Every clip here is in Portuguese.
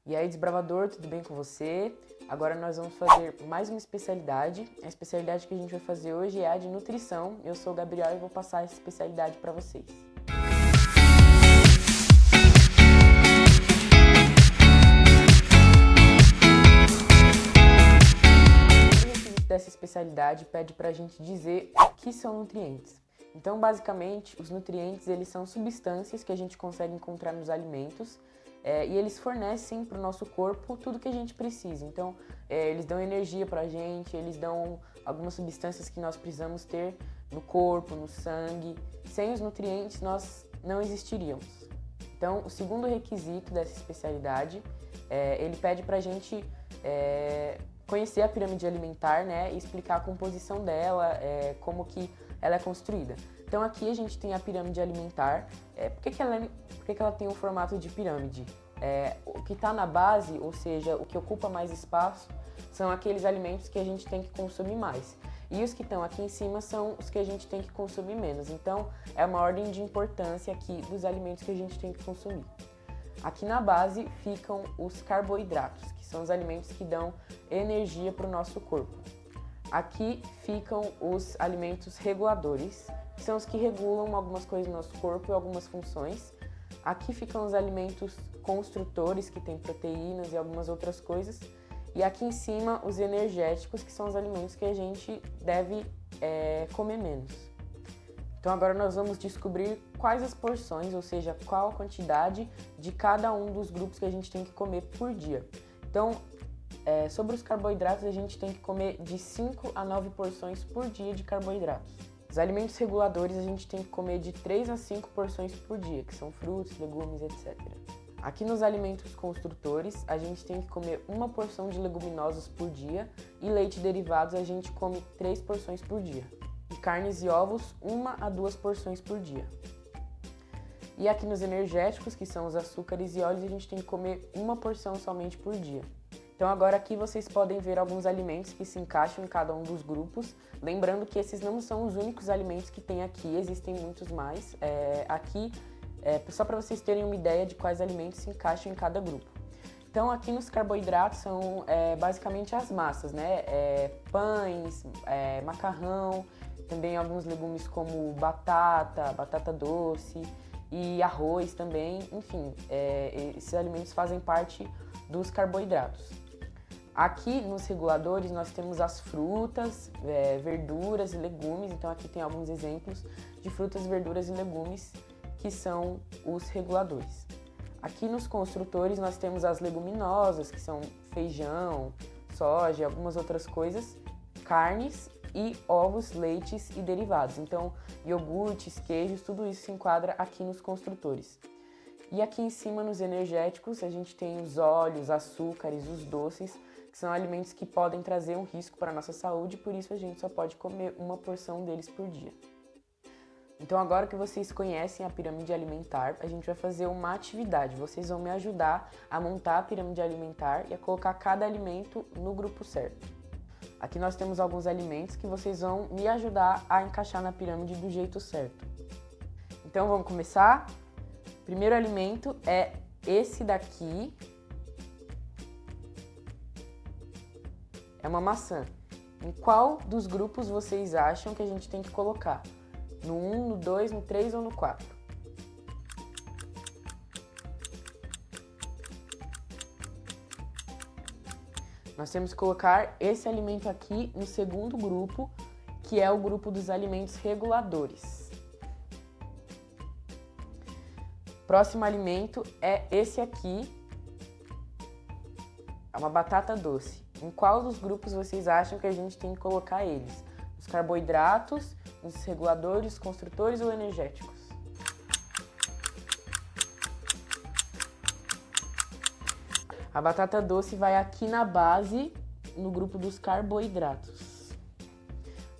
E aí, desbravador, tudo bem com você? Agora nós vamos fazer mais uma especialidade. A especialidade que a gente vai fazer hoje é a de nutrição. Eu sou o Gabriel e vou passar essa especialidade para vocês. O requisito dessa especialidade pede para a gente dizer o que são nutrientes. Então, basicamente, os nutrientes eles são substâncias que a gente consegue encontrar nos alimentos e eles fornecem para o nosso corpo tudo que a gente precisa. Então, eles dão energia para a gente, eles dão algumas substâncias que nós precisamos ter no corpo, no sangue. Sem os nutrientes, nós não existiríamos. Então, o segundo requisito dessa especialidade, ele pede para a gente conhecer a pirâmide alimentar, né, e explicar a composição dela, como que ela é construída. Então aqui a gente tem a pirâmide alimentar. Por que ela tem um formato de pirâmide? O que está na base, ou seja, o que ocupa mais espaço, são aqueles alimentos que a gente tem que consumir mais. E os que estão aqui em cima são os que a gente tem que consumir menos. Então é uma ordem de importância aqui dos alimentos que a gente tem que consumir. Aqui na base ficam os carboidratos, que são os alimentos que dão energia para o nosso corpo. Aqui ficam os alimentos reguladores, que são os que regulam algumas coisas no nosso corpo e algumas funções. Aqui ficam os alimentos construtores, que têm proteínas e algumas outras coisas. E aqui em cima, os energéticos, que são os alimentos que a gente deve comer menos. Então agora nós vamos descobrir quais as porções, ou seja, qual a quantidade de cada um dos grupos que a gente tem que comer por dia. Então, sobre os carboidratos, a gente tem que comer de 5 a 9 porções por dia de carboidratos. Os alimentos reguladores, a gente tem que comer de 3 a 5 porções por dia, que são frutos, legumes, etc. Aqui nos alimentos construtores, a gente tem que comer uma porção de leguminosas por dia e leite e derivados a gente come 3 porções por dia. E carnes e ovos, 1 a 2 porções por dia. E aqui nos energéticos, que são os açúcares e óleos, a gente tem que comer uma porção somente por dia. Então agora aqui vocês podem ver alguns alimentos que se encaixam em cada um dos grupos. Lembrando que esses não são os únicos alimentos que tem aqui, existem muitos mais. Só para vocês terem uma ideia de quais alimentos se encaixam em cada grupo. Então aqui nos carboidratos são basicamente as massas, né? Pães, macarrão, também alguns legumes como batata doce e arroz também. Enfim, esses alimentos fazem parte dos carboidratos. Aqui nos reguladores nós temos as frutas, verduras e legumes. Então aqui tem alguns exemplos de frutas, verduras e legumes que são os reguladores. Aqui nos construtores nós temos as leguminosas, que são feijão, soja e algumas outras coisas, carnes e ovos, leites e derivados. Então iogurtes, queijos, tudo isso se enquadra aqui nos construtores. E aqui em cima nos energéticos a gente tem os óleos, açúcares, os doces, que são alimentos que podem trazer um risco para a nossa saúde, por isso a gente só pode comer uma porção deles por dia. Então agora que vocês conhecem a pirâmide alimentar, a gente vai fazer uma atividade. Vocês vão me ajudar a montar a pirâmide alimentar e a colocar cada alimento no grupo certo. Aqui nós temos alguns alimentos que vocês vão me ajudar a encaixar na pirâmide do jeito certo. Então vamos começar? O primeiro alimento é esse daqui. É uma maçã. Em qual dos grupos vocês acham que a gente tem que colocar? No 1, no 2, no 3 ou no 4? Nós temos que colocar esse alimento aqui no segundo grupo, que é o grupo dos alimentos reguladores. Próximo alimento é esse aqui. É uma batata doce. Em qual dos grupos vocês acham que a gente tem que colocar eles? Os carboidratos, os reguladores, construtores ou energéticos? A batata doce vai aqui na base, no grupo dos carboidratos.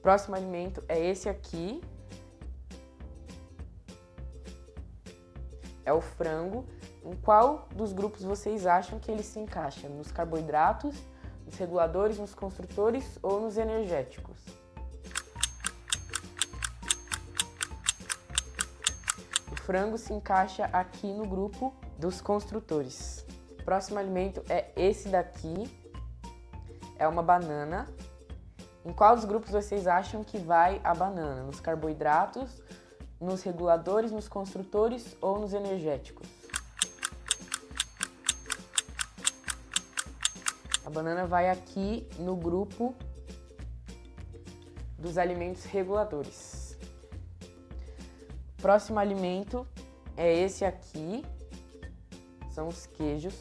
Próximo alimento é esse aqui. É o frango. Em qual dos grupos vocês acham que ele se encaixa? Nos carboidratos, nos reguladores, nos construtores ou nos energéticos? O frango se encaixa aqui no grupo dos construtores. Próximo alimento é esse daqui, é uma banana. Em qual dos grupos vocês acham que vai a banana? Nos carboidratos, nos reguladores, nos construtores ou nos energéticos? A banana vai aqui no grupo dos alimentos reguladores. Próximo alimento é esse aqui, são os queijos.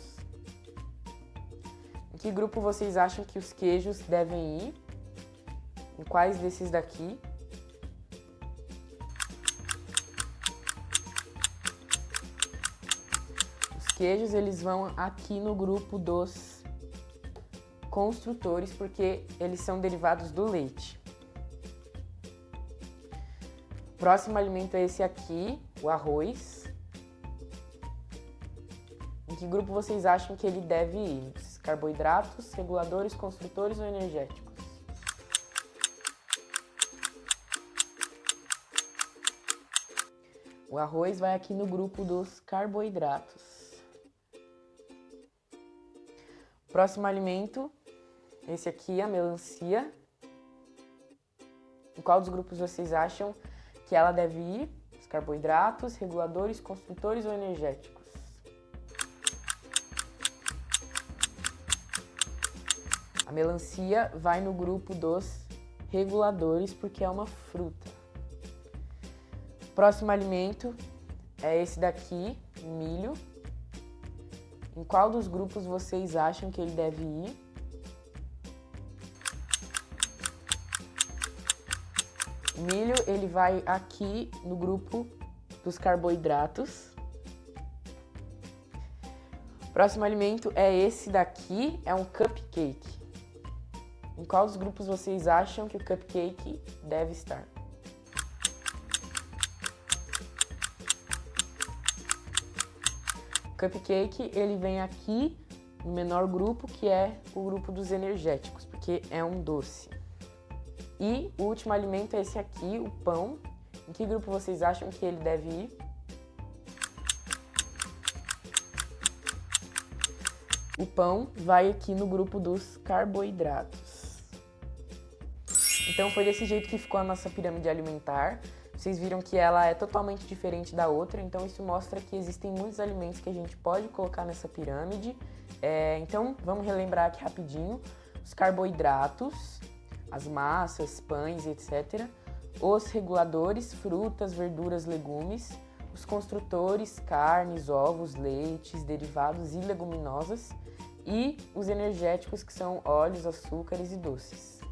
Em que grupo vocês acham que os queijos devem ir? Em quais desses daqui? Os queijos, eles vão aqui no grupo dos construtores, porque eles são derivados do leite. Próximo alimento é esse aqui, o arroz. Em que grupo vocês acham que ele deve ir? Carboidratos, reguladores, construtores ou energéticos? O arroz vai aqui no grupo dos carboidratos. Próximo alimento, esse aqui, a melancia. Em qual dos grupos vocês acham que ela deve ir? Os carboidratos, reguladores, construtores ou energéticos? A melancia vai no grupo dos reguladores porque é uma fruta. Próximo alimento é esse daqui, o milho. Em qual dos grupos vocês acham que ele deve ir? O milho, ele vai aqui no grupo dos carboidratos. Próximo alimento é esse daqui, é um cupcake. Em qual dos grupos vocês acham que o cupcake deve estar? O cupcake, ele vem aqui no menor grupo, que é o grupo dos energéticos, porque é um doce. E o último alimento é esse aqui, o pão. Em que grupo vocês acham que ele deve ir? O pão vai aqui no grupo dos carboidratos. Então foi desse jeito que ficou a nossa pirâmide alimentar. Vocês viram que ela é totalmente diferente da outra, então isso mostra que existem muitos alimentos que a gente pode colocar nessa pirâmide. Então vamos relembrar aqui rapidinho. Os carboidratos, as massas, pães, etc. Os reguladores, frutas, verduras, legumes. Os construtores, carnes, ovos, leites, derivados e leguminosas. E os energéticos, que são óleos, açúcares e doces.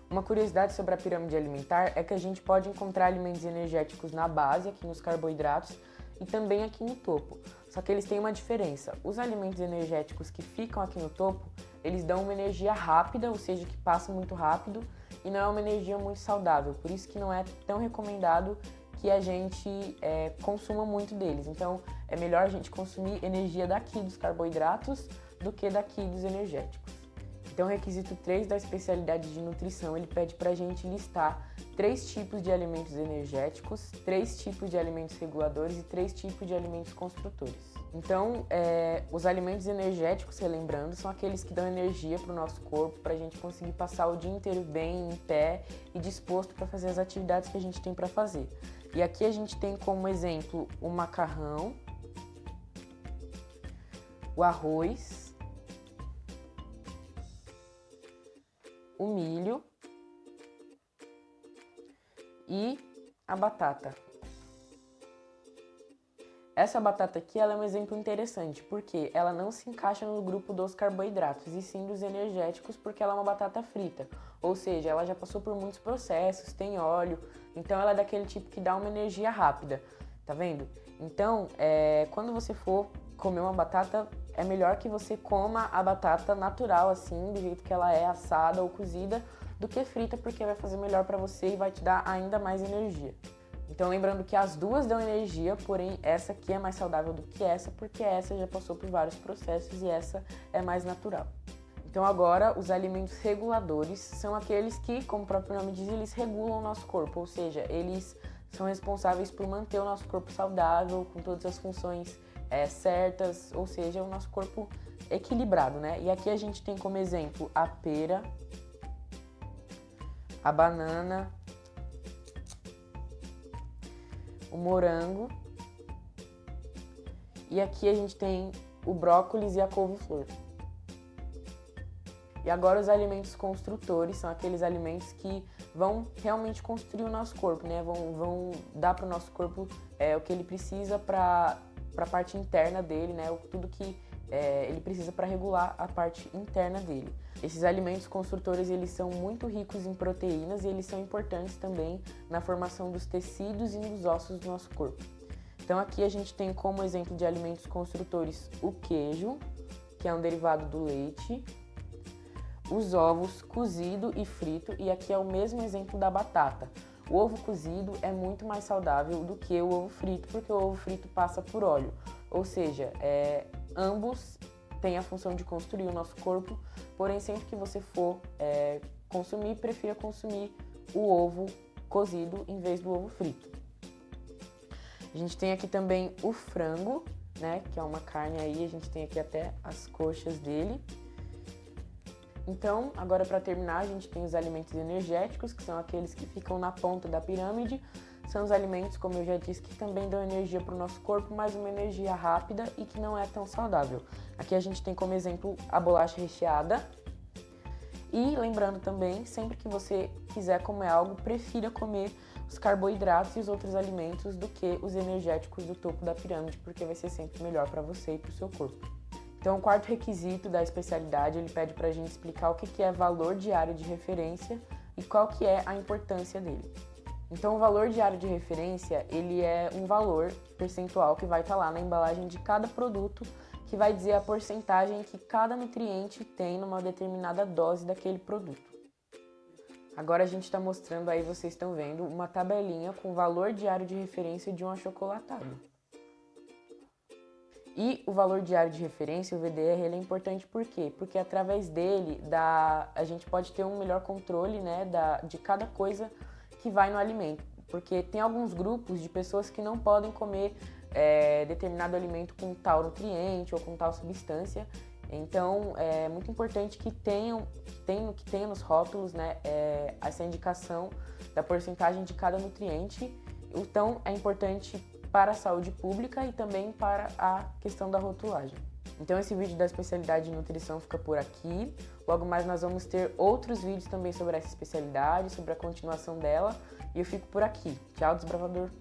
Uma curiosidade sobre a pirâmide alimentar é que a gente pode encontrar alimentos energéticos na base, aqui nos carboidratos, e também aqui no topo. Só que eles têm uma diferença. Os alimentos energéticos que ficam aqui no topo, eles dão uma energia rápida, ou seja, que passa muito rápido, e não é uma energia muito saudável. Por isso que não é tão recomendado que a gente consuma muito deles. Então, é melhor a gente consumir energia daqui dos carboidratos do que daqui dos energéticos. Então, o requisito 3 da especialidade de nutrição, ele pede para a gente listar 3 tipos de alimentos energéticos, 3 tipos de alimentos reguladores e 3 tipos de alimentos construtores. Então, os alimentos energéticos, relembrando, são aqueles que dão energia para o nosso corpo, para a gente conseguir passar o dia inteiro bem, em pé e disposto para fazer as atividades que a gente tem para fazer. E aqui a gente tem como exemplo o macarrão, o arroz, o milho e a batata. Essa batata aqui, ela é um exemplo interessante, porque ela não se encaixa no grupo dos carboidratos, e sim dos energéticos, porque ela é uma batata frita. Ou seja, ela já passou por muitos processos, tem óleo, então ela é daquele tipo que dá uma energia rápida, tá vendo? Então, quando você for comer uma batata, é melhor que você coma a batata natural, assim, do jeito que ela é, assada ou cozida, do que frita, porque vai fazer melhor para você e vai te dar ainda mais energia. Então, lembrando que as duas dão energia, porém essa aqui é mais saudável do que essa, porque essa já passou por vários processos e essa é mais natural. Então agora, os alimentos reguladores são aqueles que, como o próprio nome diz, eles regulam o nosso corpo, ou seja, eles são responsáveis por manter o nosso corpo saudável, com todas as funções certas, ou seja, o nosso corpo equilibrado, né? E aqui a gente tem como exemplo a pera, a banana, o morango, e aqui a gente tem o brócolis e a couve-flor. E agora os alimentos construtores são aqueles alimentos que vão realmente construir o nosso corpo, né? Vão dar para o nosso corpo o que ele precisa para a parte interna dele, né? Tudo que ele precisa para regular a parte interna dele. Esses alimentos construtores, eles são muito ricos em proteínas e eles são importantes também na formação dos tecidos e dos ossos do nosso corpo. Então aqui a gente tem como exemplo de alimentos construtores o queijo, que é um derivado do leite, os ovos cozido e frito, e aqui é o mesmo exemplo da batata. O ovo cozido é muito mais saudável do que o ovo frito, porque o ovo frito passa por óleo, ou seja, ambos têm a função de construir o nosso corpo, porém sempre que você for consumir, prefira consumir o ovo cozido em vez do ovo frito. A gente tem aqui também o frango, né, que é uma carne aí, a gente tem aqui até as coxas dele. Então, agora para terminar, a gente tem os alimentos energéticos, que são aqueles que ficam na ponta da pirâmide. São os alimentos, como eu já disse, que também dão energia para o nosso corpo, mas uma energia rápida e que não é tão saudável. Aqui a gente tem como exemplo a bolacha recheada. E lembrando também, sempre que você quiser comer algo, prefira comer os carboidratos e os outros alimentos do que os energéticos do topo da pirâmide, porque vai ser sempre melhor para você e para o seu corpo. Então, o quarto requisito da especialidade, ele pede para a gente explicar o que é valor diário de referência e qual que é a importância dele. Então, o valor diário de referência, ele é um valor percentual que vai estar lá na embalagem de cada produto, que vai dizer a porcentagem que cada nutriente tem numa determinada dose daquele produto. Agora a gente está mostrando aí, vocês estão vendo, uma tabelinha com o valor diário de referência de um achocolatado. E o valor diário de referência, o VDR, ele é importante por quê? Porque através dele a gente pode ter um melhor controle, né, de cada coisa que vai no alimento. Porque tem alguns grupos de pessoas que não podem comer determinado alimento com tal nutriente ou com tal substância. Então é muito importante que tenha nos rótulos, né, essa indicação da porcentagem de cada nutriente. Então é importante para a saúde pública e também para a questão da rotulagem. Então esse vídeo da especialidade de nutrição fica por aqui. Logo mais nós vamos ter outros vídeos também sobre essa especialidade, sobre a continuação dela. E eu fico por aqui. Tchau, desbravador!